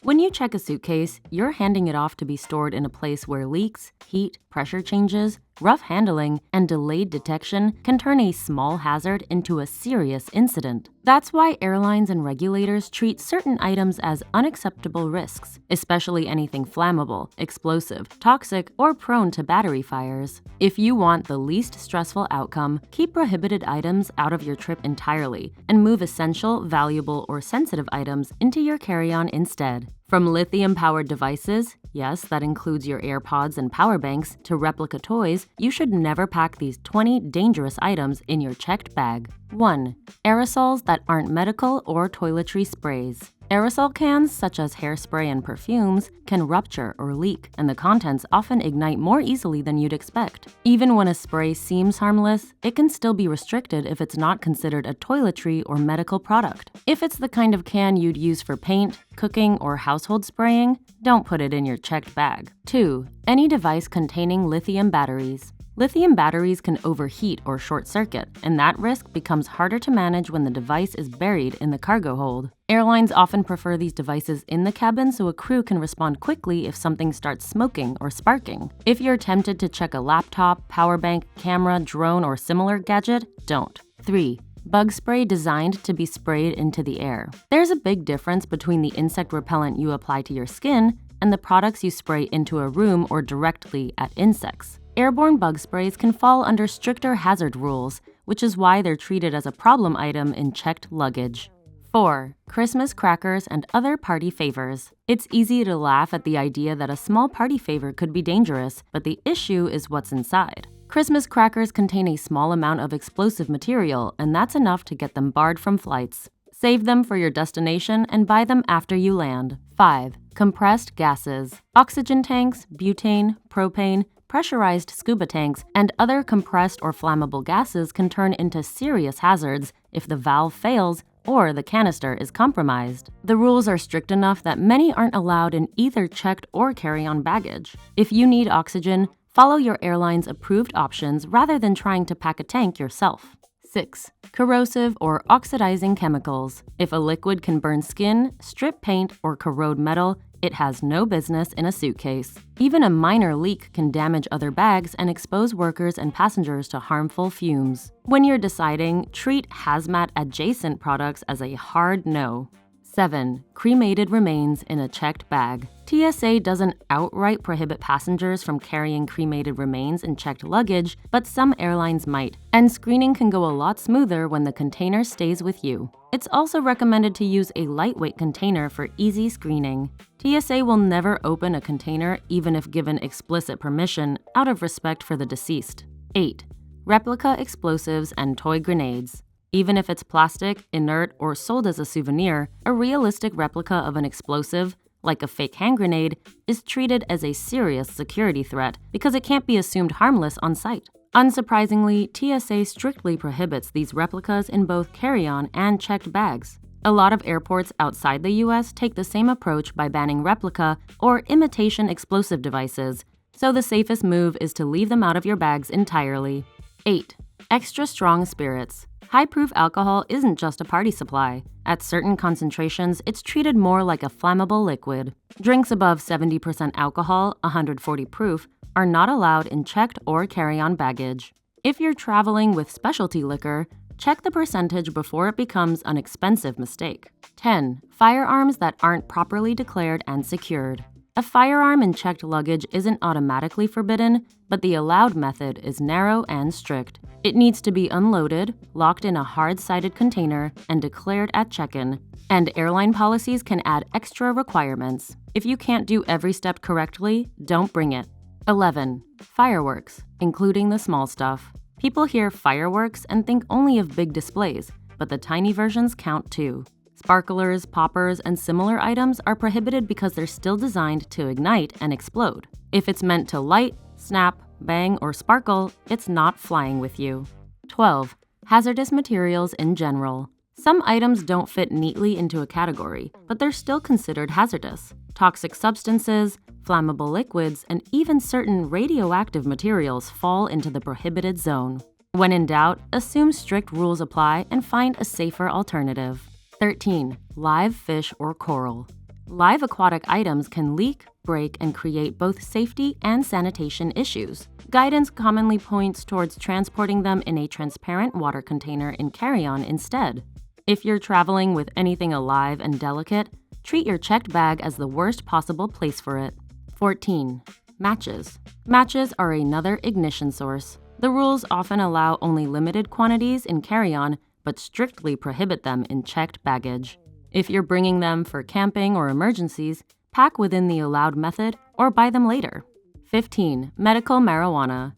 When you check a suitcase, you're handing it off to be stored in a place where leaks, heat, pressure changes, rough handling, and delayed detection can turn a small hazard into a serious incident. That's why airlines and regulators treat certain items as unacceptable risks, especially anything flammable, explosive, toxic, or prone to battery fires. If you want the least stressful outcome, keep prohibited items out of your trip entirely and move essential, valuable, or sensitive items into your carry-on instead. From lithium-powered devices, yes, that includes your AirPods and power banks, to replica toys, you should never pack these 20 dangerous items in your checked bag. 1. Aerosols that aren't medical or toiletry sprays. Aerosol cans, such as hairspray and perfumes, can rupture or leak, and the contents often ignite more easily than you'd expect. Even when a spray seems harmless, it can still be restricted if it's not considered a toiletry or medical product. If it's the kind of can you'd use for paint, cooking, or household spraying, don't put it in your checked bag. 2. Any device containing lithium batteries. Lithium batteries can overheat or short circuit, and that risk becomes harder to manage when the device is buried in the cargo hold. Airlines often prefer these devices in the cabin so a crew can respond quickly if something starts smoking or sparking. If you're tempted to check a laptop, power bank, camera, drone, or similar gadget, don't. 3. Bug spray designed to be sprayed into the air. There's a big difference between the insect repellent you apply to your skin and the products you spray into a room or directly at insects. Airborne bug sprays can fall under stricter hazard rules, which is why they're treated as a problem item in checked luggage. 4. Christmas crackers and other party favors. It's easy to laugh at the idea that a small party favor could be dangerous, but the issue is what's inside. Christmas crackers contain a small amount of explosive material, and that's enough to get them barred from flights. Save them for your destination and buy them after you land. 5. Compressed gases. Oxygen tanks, butane, propane, pressurized scuba tanks, and other compressed or flammable gases can turn into serious hazards if the valve fails or the canister is compromised. The rules are strict enough that many aren't allowed in either checked or carry-on baggage. If you need oxygen, follow your airline's approved options rather than trying to pack a tank yourself. 6. Corrosive or oxidizing chemicals. If a liquid can burn skin, strip paint, or corrode metal, it has no business in a suitcase. Even a minor leak can damage other bags and expose workers and passengers to harmful fumes. When you're deciding, treat hazmat-adjacent products as a hard no. 7. Cremated remains in a checked bag. TSA doesn't outright prohibit passengers from carrying cremated remains in checked luggage, but some airlines might, and screening can go a lot smoother when the container stays with you. It's also recommended to use a lightweight container for easy screening. TSA will never open a container even if given explicit permission out of respect for the deceased. 8. Replica explosives and toy grenades. Even if it's plastic, inert, or sold as a souvenir, a realistic replica of an explosive, like a fake hand grenade, is treated as a serious security threat because it can't be assumed harmless on site. Unsurprisingly, TSA strictly prohibits these replicas in both carry-on and checked bags. A lot of airports outside the US take the same approach by banning replica or imitation explosive devices, so the safest move is to leave them out of your bags entirely. 8. Extra strong spirits. High-proof alcohol isn't just a party supply. At certain concentrations, it's treated more like a flammable liquid. Drinks above 70% alcohol, 140 proof, are not allowed in checked or carry-on baggage. If you're traveling with specialty liquor, check the percentage before it becomes an expensive mistake. 10. Firearms that aren't properly declared and secured. A firearm in checked luggage isn't automatically forbidden, but the allowed method is narrow and strict. It needs to be unloaded, locked in a hard-sided container, and declared at check-in. And airline policies can add extra requirements. If you can't do every step correctly, don't bring it. 11. Fireworks, including the small stuff. People hear fireworks and think only of big displays, but the tiny versions count too. Sparklers, poppers, and similar items are prohibited because they're still designed to ignite and explode. If it's meant to light, snap, bang, or sparkle, it's not flying with you. 12. Hazardous materials in general. Some items don't fit neatly into a category, but they're still considered hazardous. Toxic substances, flammable liquids, and even certain radioactive materials fall into the prohibited zone. When in doubt, assume strict rules apply and find a safer alternative. 13. Live fish or coral. Live aquatic items can leak, break, and create both safety and sanitation issues. Guidance commonly points towards transporting them in a transparent water container in carry-on instead. If you're traveling with anything alive and delicate, treat your checked bag as the worst possible place for it. 14. Matches. Matches are another ignition source. The rules often allow only limited quantities in carry-on, but strictly prohibit them in checked baggage. If you're bringing them for camping or emergencies, pack within the allowed method or buy them later. 15. Medical marijuana.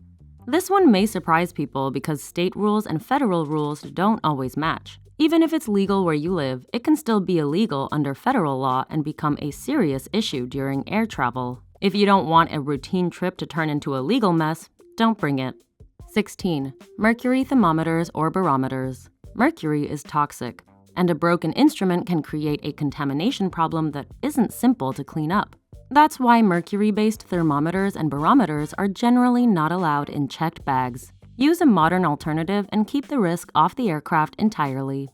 This one may surprise people because state rules and federal rules don't always match. Even if it's legal where you live, it can still be illegal under federal law and become a serious issue during air travel. If you don't want a routine trip to turn into a legal mess, don't bring it. 16. Mercury thermometers or barometers. Mercury is toxic, and a broken instrument can create a contamination problem that isn't simple to clean up. That's why mercury-based thermometers and barometers are generally not allowed in checked bags. Use a modern alternative and keep the risk off the aircraft entirely.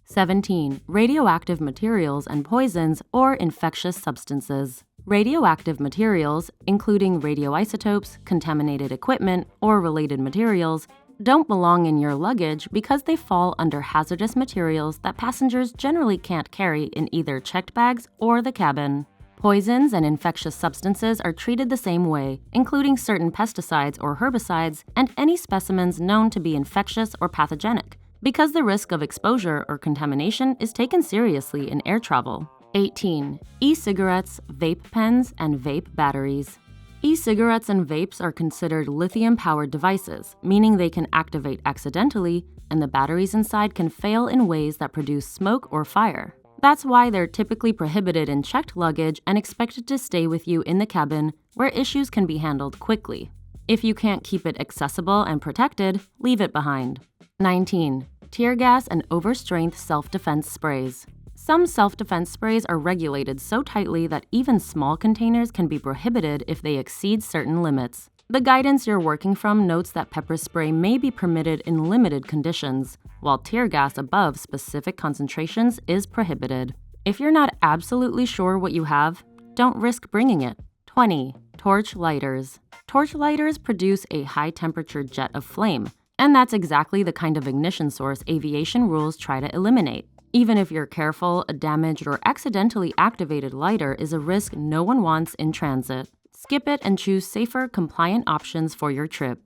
17. Radioactive materials and poisons or infectious substances. Radioactive materials, including radioisotopes, contaminated equipment, or related materials, don't belong in your luggage because they fall under hazardous materials that passengers generally can't carry in either checked bags or the cabin. Poisons and infectious substances are treated the same way, including certain pesticides or herbicides and any specimens known to be infectious or pathogenic, because the risk of exposure or contamination is taken seriously in air travel. 18. E-cigarettes, vape pens, and vape batteries. E-cigarettes and vapes are considered lithium-powered devices, meaning they can activate accidentally, and the batteries inside can fail in ways that produce smoke or fire. That's why they're typically prohibited in checked luggage and expected to stay with you in the cabin, where issues can be handled quickly. If you can't keep it accessible and protected, leave it behind. 19. Tear gas and overstrength self-defense sprays. Some self-defense sprays are regulated so tightly that even small containers can be prohibited if they exceed certain limits. The guidance you're working from notes that pepper spray may be permitted in limited conditions, while tear gas above specific concentrations is prohibited. If you're not absolutely sure what you have, don't risk bringing it. 20. Torch lighters. Torch lighters produce a high-temperature jet of flame, and that's exactly the kind of ignition source aviation rules try to eliminate. Even if you're careful, a damaged or accidentally activated lighter is a risk no one wants in transit. Skip it and choose safer, compliant options for your trip.